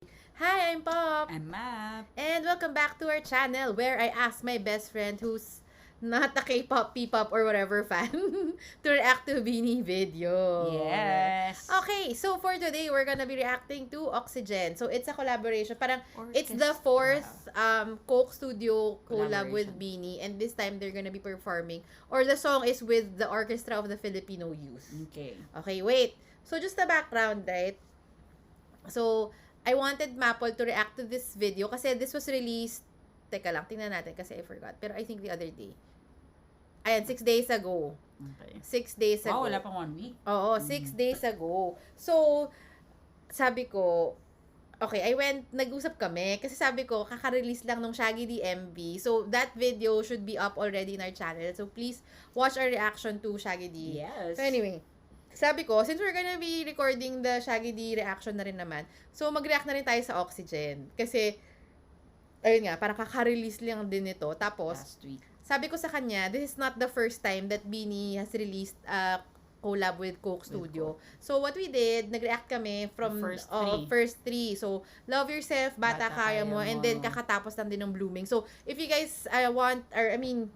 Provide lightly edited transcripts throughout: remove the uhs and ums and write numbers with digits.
Hi, I'm Pop. I'm Map. And welcome back to our channel where I ask my best friend who's not a K-pop, P-pop, or whatever fan to react to Beanie video. Yes. Okay, so for today, we're gonna be reacting to Oxygen. So it's a collaboration. Parang it's the Orchestra. fourth Coke Studio collab with Collaboration. Beanie. And this time, they're gonna be performing. Or the song is with the Orchestra of the Filipino Youth. Okay. Okay, wait. So just the background, right? So, I wanted Maple to react to this video kasi this was released, teka lang, tingnan natin kasi I forgot. Pero I think the other day. Ayan, 6 days ago. Okay. 6 days ago. Wow, wala pang 1 week. Oo, 6 days ago. So, sabi ko, okay, nag-usap kami kasi sabi ko, kaka-release lang nung Shaggy D MV. So, that video should be up already in our channel. So, please watch our reaction to Shaggy D. Yes. So, anyway, sabi ko, since we're gonna be recording the Shaggy D reaction na rin naman, so mag-react na rin tayo sa Oxygen. Kasi, ayun nga, parang kaka-release lang din ito. Tapos, Last week. sabi ko sa kanya, this is not the first time that Beanie has released a collab with Coke Studio. So, what we did, nag-react kami from The first three. So, Love Yourself, Bata, Kaya Mo, and then Mo. kakatapos lang din ng Blooming. So, if you guys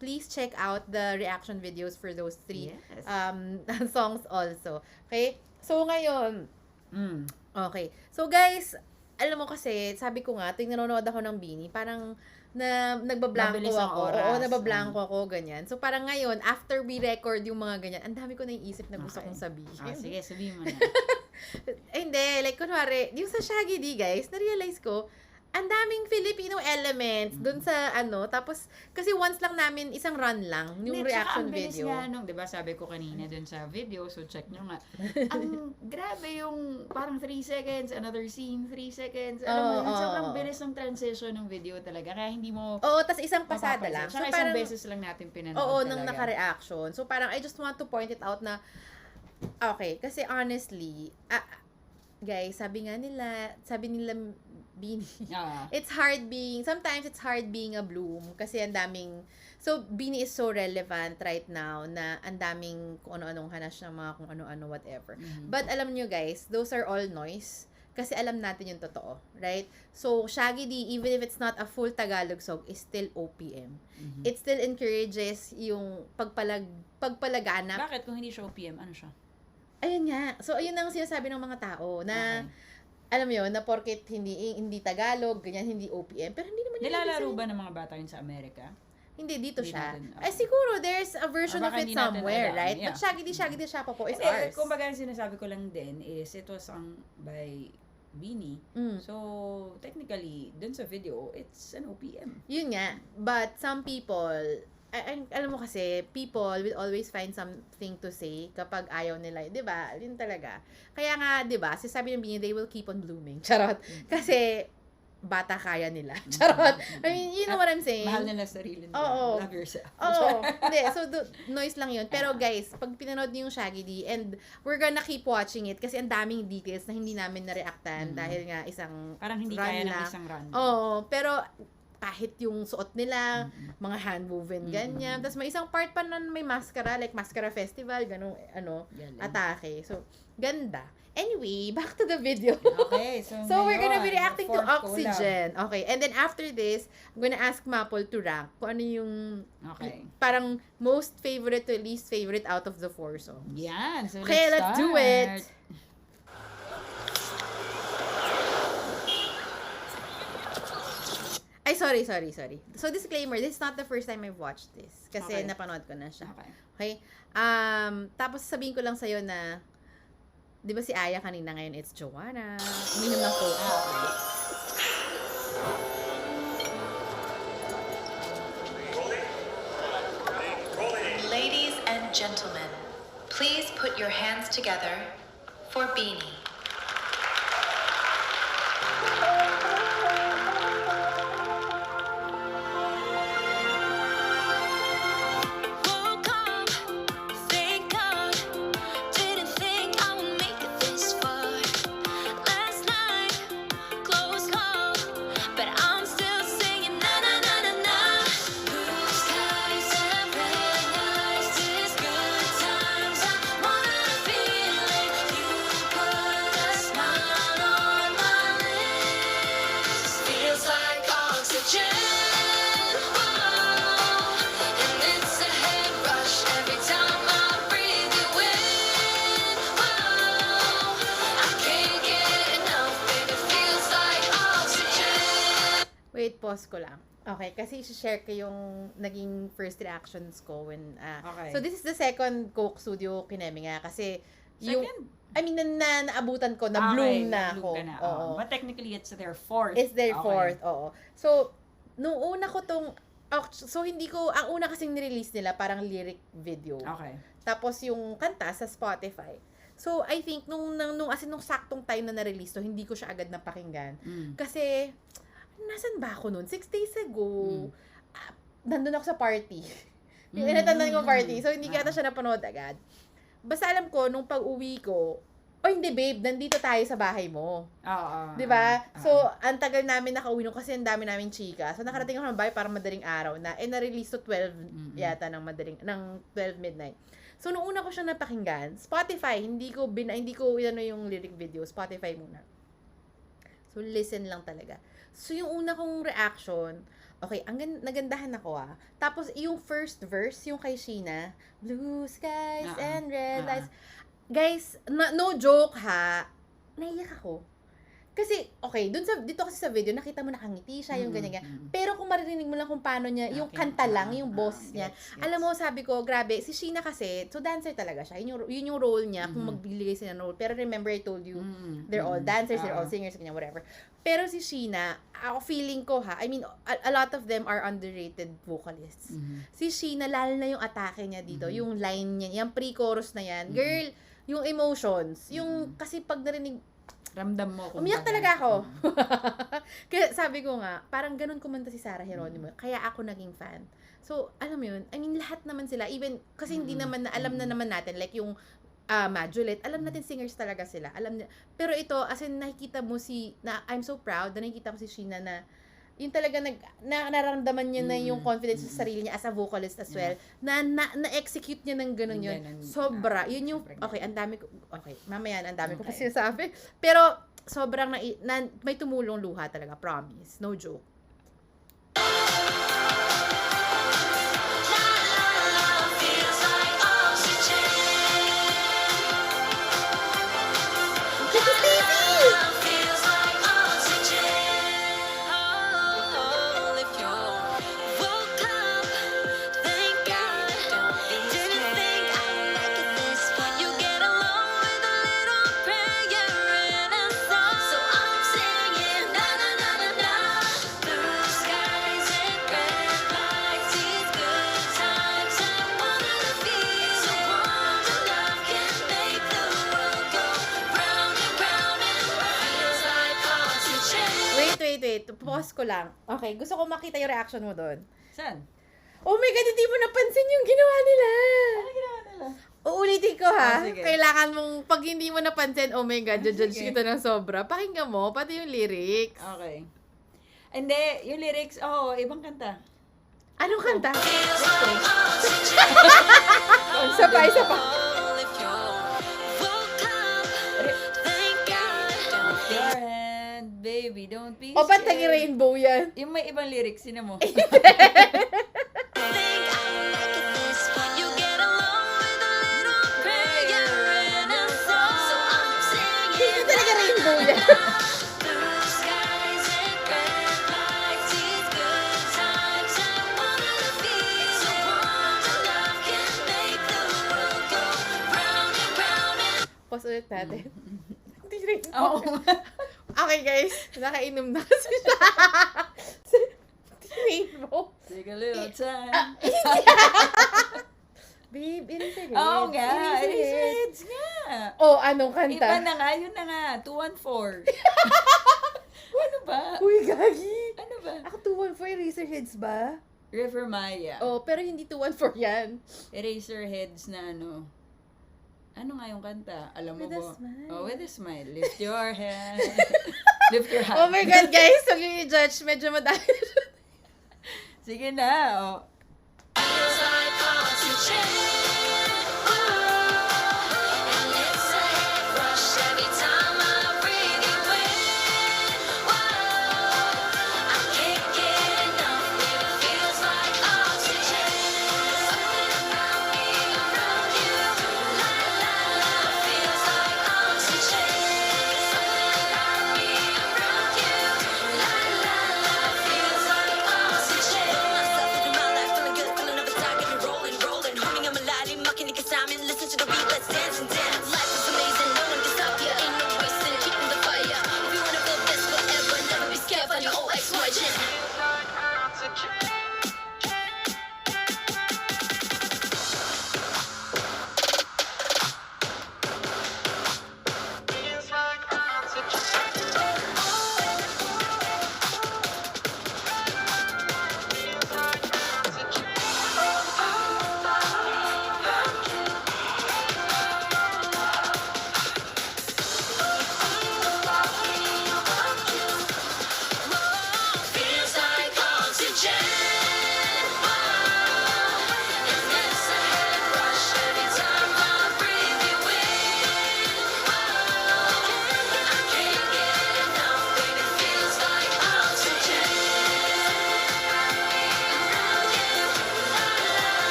please check out the reaction videos for those three Yes. songs also. Okay? So, ngayon, Mm. okay. So, guys, alam mo kasi, sabi ko nga, tuwing nanonood ako ng Beanie, parang nagbablanko Mabilis ang ako. oras. Oo, nabablanko ako, ganyan. So, parang ngayon, after we record yung mga ganyan, ang dami ko naiisip na gusto Okay. kong sabihin. Sige, sabihin mo na. Hindi, like, kunwari, yung sa Shaggy D, guys, na-realize ko, ang daming Filipino elements dun sa tapos, kasi once lang namin, isang run lang, yung Hindi, reaction tsaka ang bilis video. nga nung, di ba, sabi ko kanina dun sa video, so check nyo nga. Ang grabe yung parang 3 seconds, another scene, 3 seconds. Alam mo, yun, sobrang bilis ng transition ng video talaga. Kaya hindi mo Oo, tas isang pasada lang. So, isang beses lang natin pinanood Oo, talaga. nang naka-reaction. So, parang, I just want to point it out na, okay, kasi honestly, guys, sabi nila, Beanie, sometimes it's hard being a Bloom kasi ang daming, so Beanie is so relevant right now na ang daming kung ano-anong hanas ng mga kung ano-ano whatever. But alam nyo guys, those are all noise kasi alam natin yung totoo, right? So, Shaggy D, even if it's not a full Tagalog song, is still OPM. It still encourages yung pagpalaganap. Bakit kung hindi siya OPM, ano siya? Ayun nga. So, ayun ang sinasabi ng mga tao na, alam mo yun, na porket hindi Tagalog, ganyan, hindi OPM. Pero hindi naman Nilalaro ba ng mga bata yun sa Amerika? Hindi, dito Hindi siya. natin, Ay, siguro, there's a version of baka it hindi natin somewhere, alam, right? yeah. But Shaggy D Shapa po is Hindi, ours. kumbaga yung sinasabi ko lang din is it was sung by Beanie. So, technically, dun sa video, it's an OPM. Yun nga. But some people, alam mo kasi, people will always find something to say kapag ayaw nila. Di ba? Yun talaga. Kaya nga, di ba, sasabi ng Beanie, they will keep on blooming. Charot. Kasi, bata kaya nila. Charot. I mean, you know what I'm saying? Mahal nila sarili nila. Oo. Love yourself. Oo. Hindi. So, noise lang yun. Pero guys, pag pinanood niyo yung Shaggy D, and we're gonna keep watching it kasi ang daming details na hindi namin na-reactan dahil nga isang Parang hindi run kaya ng lang. isang run. Oo. Pero, kahit yung suot nila, mga hand movement, ganyan. Tapos may isang part pa na may maskara, like maskara festival, ganun, Galing. atake. So, ganda. Anyway, back to the video. Okay, So, we're gonna be ngayon, reacting to fourth Oxygen. Okay, and then after this, I'm gonna ask Maple to rank kung ano yung Okay. parang most favorite to least favorite out of the 4 songs. Yan. So, Okay, let's do it. start. Ay, sorry. So, disclaimer, this is not the first time I've watched this. Kasi Okay. napanood ko na siya. Okay. Okay? Tapos sabihin ko lang sa'yo na, di ba si Aya kanina ngayon, it's Joanna. Uminom ng Coke. Ladies and gentlemen, please put your hands together for Beanie. Woke up, thank God, didn't think I would make it this far. Last night, close call, but I'm still singing na na na na na. Blue skies and red lights, it's good times. I wanna feel it. You put oxygen. Whoa. And it's a head rush every time I breathe you in. Whoa. I can't get enough, baby, feels like oxygen. Wait, pause ko lang. Okay, kasi i-share ko yung naging first reactions ko when... Okay. So, this is the second Coke Studio Kineme nga. Kasi, yung... Second? I mean, naabutan ko, na-bloom na ako. Na. Oo. But technically, it's their fourth. It's their Okay. fourth, oo. So, nung una ko tong... So, hindi ko... Ang una kasing nirelease nila, parang lyric video. Okay. Tapos, yung kanta sa Spotify. So, I think, nung saktong time na na-release to, hindi ko siya agad napakinggan. Kasi... Nasaan ba ako noon? 6 days ago. Nandun ako sa party. Yung inatandaan ko party. So, hindi kaya siya napanood agad. Basta alam ko, nung pag-uwi ko, hindi babe, nandito tayo sa bahay mo. Oo. Diba? So, ang tagal namin nakauwi nung kasi ang dami namin chika. So, nakarating ako ng bahay para madaling araw na. Na-release to 12 yata ng 12 midnight. So, nung una ko siya napakinggan, Spotify, hindi ko yung lyric video. Spotify muna. So, listen lang talaga. So, yung una kong reaction, okay, nagandahan ako Tapos, yung first verse, yung kay Sheena, Blue skies and red lights. Guys, no joke naiyak ako. Kasi, okay, dito kasi sa video, nakita mo nakangiti siya, yung ganyan. Pero kung maririnig mo lang kung paano niya, yung kanta lang, yung boss niya. Alam mo, sabi ko, grabe, si Sheena kasi, so dancer talaga siya. Yun yung role niya, kung magbibigay sila ng role. Pero remember, I told you, they're all dancers, they're all singers, ganyan, whatever. Pero si Sheena, ako feeling ko I mean, a lot of them are underrated vocalists. Si Sheena, lalo na yung atake niya dito, yung line niya, yung pre-chorus na yan. Girl, yung emotions, yung, kasi pag narinig, ramdam mo kung umiyak talaga ako. Kaya sabi ko nga, parang ganun kumanta si Sarah Geronimo. Kaya ako naging fan. So, alam mo yun, I mean, lahat naman sila, even, kasi hindi naman, alam na naman natin, like yung Majulet, alam natin singers talaga sila. Pero ito, as in, nakikita mo I'm so proud na nakikita ko si Sheena na, yung talaga nararamdaman niya na yung confidence sa sarili niya as a vocalist as well, na-execute niya ng ganun yun. Sobra. Yun yung, okay, mamaya ang dami ko pa sinasabi. Pero, sobrang may tumulong luha talaga, promise. No joke. Feels like oxygen. Feels like oxygen. Oh, if you woke up, thank God. Didn't think I'd make it this far. You get along with a little prayer and a song. So I'm singing na na na na na. Blue skies and red lights, these good times I wanna feel. So warm the love can make the world go round and round and feels like oxygen. Wait. Pause ko lang. Okay, gusto ko makita yung reaction mo doon. Saan? Oh my God, hindi mo napansin yung ginawa nila. Ano ginawa nila? Uulitin ko Sige. Kailangan mong, pag hindi mo napansin, oh my God, judge Sige. kita ng sobra. Pakinggan mo, pati yung lyrics. Okay. Hindi, yung lyrics, ibang kanta. Anong kanta? Feels like oxygen. Isa pa. If you woke up, thank God. Don't be Your hand, baby, don't be O, ba't scared. nag-rainbow yan? Yung may ibang lyrics, sino mo? think I'll make it this far. You get along with a little prayer and a song. So I'm Hindi singing talaga rainbow yan. blue skies and red lights, these good times I wanna feel. So warm the love can make the world go round and round and Pause ulit natin. Hindi rainbow. Oo. Okay guys, nakainom na kasi siya. Hindi rainbow. Take a little time. Babe, Eraserheads. Oo nga, Eraserheads. Eraserheads nga. Oh, anong kanta? Iba na nga, yun na nga, 214. Ano ba? Uy, gagi. Ano ba? Ako 214 Eraserheads ba? River Maya. Oh, pero hindi 214 yan. Eraserheads na ano. Ano nga yung kanta? Alam mo With a ba? smile. Oh, with a smile. Lift your hand. Lift your hand. Oh my God, guys. Huwag yung i-judge. Medyo madami. Sige na. Oh. feels like oxygen. And it's a head rush every time I breathe you in. Whoa, I can't get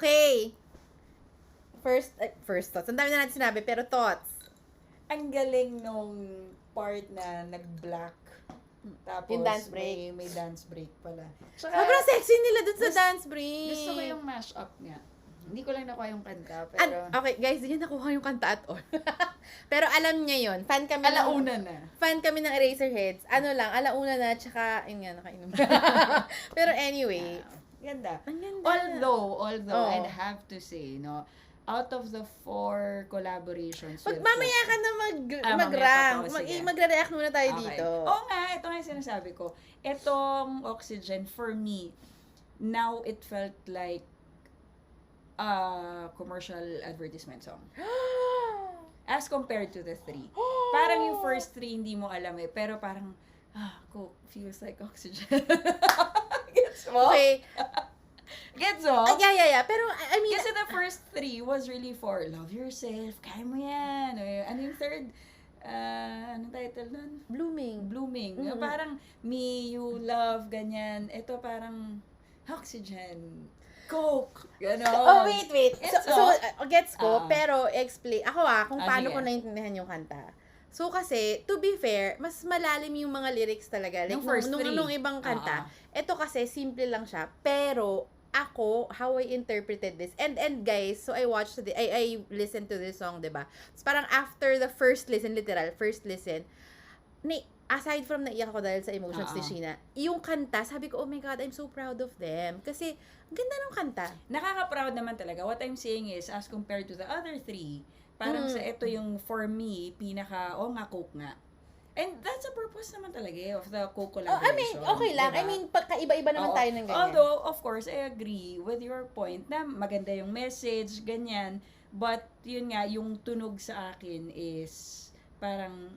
Okay. First thoughts. Ang dami na natin sinabi, pero thoughts. Ang galing nung part na nag-black. Tapos, Yung dance break. May dance break pala. Sobrang sexy nila dun sa dance break. Gusto ko yung mash-up nga. Hindi ko lang nakuha yung kanta, pero... Okay, guys, hindi niya nakuha yung kanta at all. Pero alam niya yun. Fan kami ng Eraserheads. Ano lang, alauna na, tsaka, yun nga, nakainom. Pero anyway. Ganda. Ang ganda. Although, Oh. I'd have to say, no, out of the 4 collaborations with Mamaya ka na mag-rank. Magre-react muna tayo dito. Oo nga, ito nga yung sinasabi ko. Itong Oxygen, for me, now it felt like a commercial advertisement song. As compared to the 3. Parang yung first 3 hindi mo alam eh, pero parang, Coke feels like oxygen. Gets mo? Okay. Gets mo? Yeah. Pero, I mean... Kasi the first 3 was really for love yourself, kaya mo yan. Ano yung third? Anong title nun? Blooming. Blooming. Parang me, you, love, ganyan. Ito parang oxygen. Coke. Gano'n. Oh, wait. So, gets ko, Ah. pero explain. Ako kung paano sige. ko naintindihan yung kanta. So, kasi, to be fair, mas malalim yung mga lyrics talaga. Like, Yung first nung 3. ibang kanta. Ito kasi, simple lang siya. Pero, ako, how I interpreted this. And guys, so I watched, I listened to this song, diba? So, parang after the first listen, aside from naiyak ako dahil sa emotions ni Sheena, yung kanta, sabi ko, oh my God, I'm so proud of them. Kasi, ang ganda ng kanta. Nakaka-proud naman talaga. What I'm saying is, as compared to the other 3, parang sa ito yung, for me, pinaka, nga, Coke nga. And that's the purpose naman talaga of the Coke collaboration. I mean, okay lang. Diba? I mean, pagkaiba-iba naman tayo ng ganyan. Although, of course, I agree with your point na maganda yung message, ganyan. But, yun nga, yung tunog sa akin is parang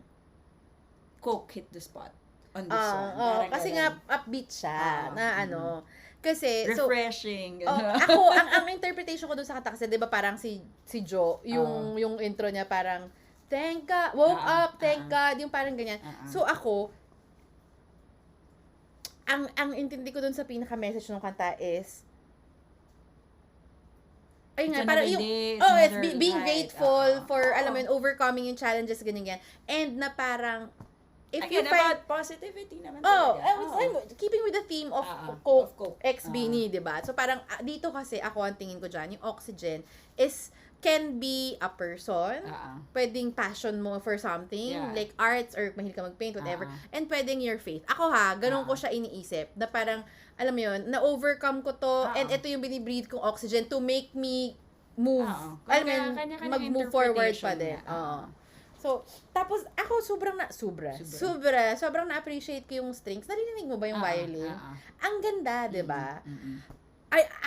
Coke hit the spot on this song. Parang Kasi ganun. nga, upbeat siya, na ano. Kasi, refreshing. ako, ang interpretation ko dun sa kanta kasi, di ba parang si Joe, yung intro niya parang, thank God, woke up, thank God, yung parang ganyan. So ako, ang intindi ko dun sa pinaka-message ng kanta is, ayun nga, parang yung, it's being grateful for, alam mo yun, overcoming yung challenges, ganyan. And na parang, if again, you find, about positivity naman talaga. I'm keeping with the theme of Coke X Beanie, diba? So parang, dito kasi, ako ang tingin ko dyan, yung oxygen can be a person, pwedeng passion mo for something, like arts, or mahilig ka mag-paint, whatever, and pwedeng your faith. Ako ganun ko siya iniisip, na parang, alam mo yun, na-overcome ko to, and ito yung binibreathe kong oxygen to make me move. Alam mo yun, mag-move forward pa din. So, tapos, ako sobrang na-appreciate ko yung strings. Narinig mo ba yung violin? Ang ganda, diba?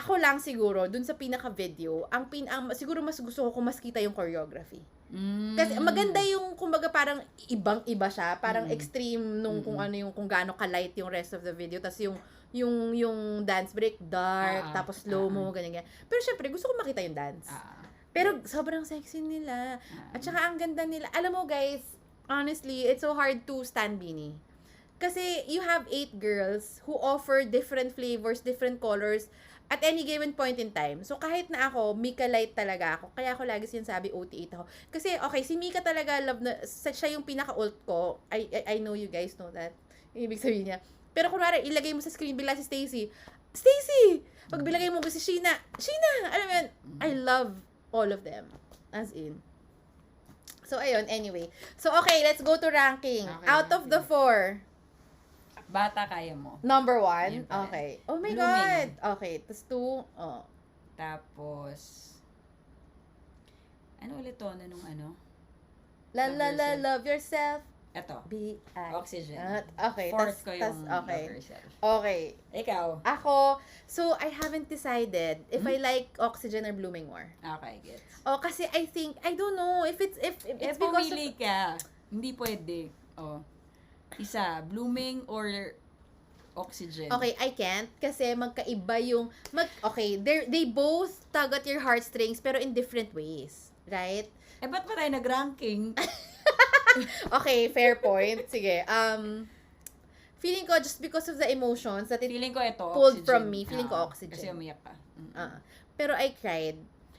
Ako lang siguro, dun sa pinaka-video, siguro mas gusto ko kung mas kita yung choreography. Kasi maganda yung, kumbaga parang ibang-iba siya, parang extreme nung kung ano yung, kung gaano ka-light yung rest of the video, tas yung dance break, dark, tapos slow-mo, ganyan. Pero syempre, gusto ko makita yung dance. Pero sobrang sexy nila. At saka ang ganda nila. Alam mo guys, honestly, it's so hard to stand Beanie. Kasi you have 8 girls who offer different flavors, different colors, at any given point in time. So, kahit na ako, Mika Light talaga ako. Kaya ako lagi sinasabi, OT8 ako. Kasi, okay, si Mika talaga, siya yung pinaka-ult ko. I know you guys know that. Yung ibig sabihin niya. Pero kunwari, ilagay mo sa screen bila si Stacy. Pag bilagay mo si Sheena! Alam mo yun, I love all of them. As in. So, ayun, anyway. So, okay, let's go to ranking. Okay, Out of the 4, Bata kaya mo. number 1. Yun pa rin. Okay. Oh my Blooming. God. Okay. Tapos 2. Tapos, ano ulit to? Anong ano? Love yourself. Eto. B.I. Oxygen. Okay. Fourth ko yung okay. love yourself. Okay. Ikaw. Ako, so I haven't decided if I like Oxygen or Blooming more. Okay, gets. Kasi I don't know if it's because pumili ka. Hindi pwede. Isa, Blooming or Oxygen. Okay, I can't kasi magkaiba yung okay, they both tug at your heartstrings pero in different ways, right? Ba't ba tayo nag-ranking? Okay, fair point. Sige. Feeling ko just because of the emotions that it Feeling ko ito, pulled Oxygen. from me, feeling ko Oxygen. Kasi umiyak ka. Pero I cried.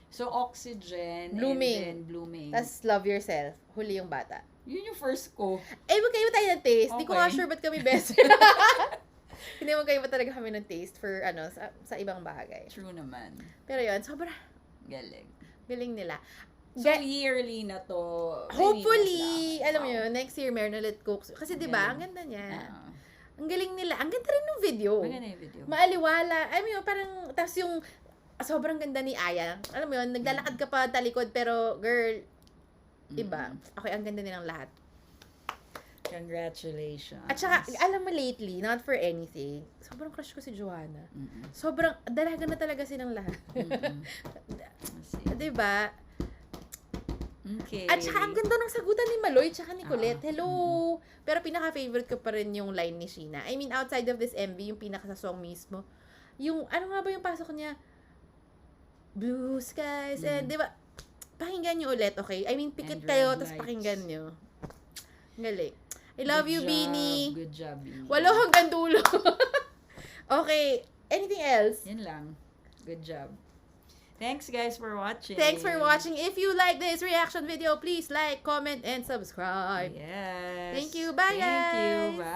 So, Oxygen, Blooming. and then Blooming. Tas Love Yourself. Huli yung bata. Yun yung first ko. Magkaiba tayo ng taste. Di ko nga Okay. sure ba't kami best. Hindi magkaiba talaga kami ng taste for, sa ibang bagay. True naman. Pero yun, sobra Galing. galing nila. So, yearly na to. Hopefully, Release na. alam mo Wow. yun, next year meron ulit Cooks. Kasi Ang 'di ba, galing. ang ganda niya. Ah. Ang galing nila. Ang ganda rin ng video. Maganda yung video. Maaliwala. I mean, parang tas yung sobrang ganda ni Aya. Alam mo yun, naglalakad ka pa talikod pero girl, iba. Okay, ang ganda nilang lahat. Congratulations. At saka, alam mo lately, not for anything, sobrang crush ko si Joanna. Sobrang, dalaga na talaga silang lahat. Diba? Okay. At saka, ang ganda ng sagutan ni Maloy tsaka ni Colette. Hello! Pero pinaka-favorite ko pa rin yung line ni Sheena. I mean, outside of this MV, yung pinaka sa song mismo. Yung, ano nga ba yung pasok niya? Blue skies, and diba? Pakinggan nyo ulit, okay? I mean, pikit And kayo, red tapos lights. pakinggan nyo. Galing. I love you, Beanie. Good job, Beanie. Walo hanggang dulo. Okay. Anything else? Yan lang. Good job. Thanks, guys, for watching. Thanks for watching. If you like this reaction video, please like, comment, and subscribe. Yes. Thank you. Bye, Thank you. guys. Bye.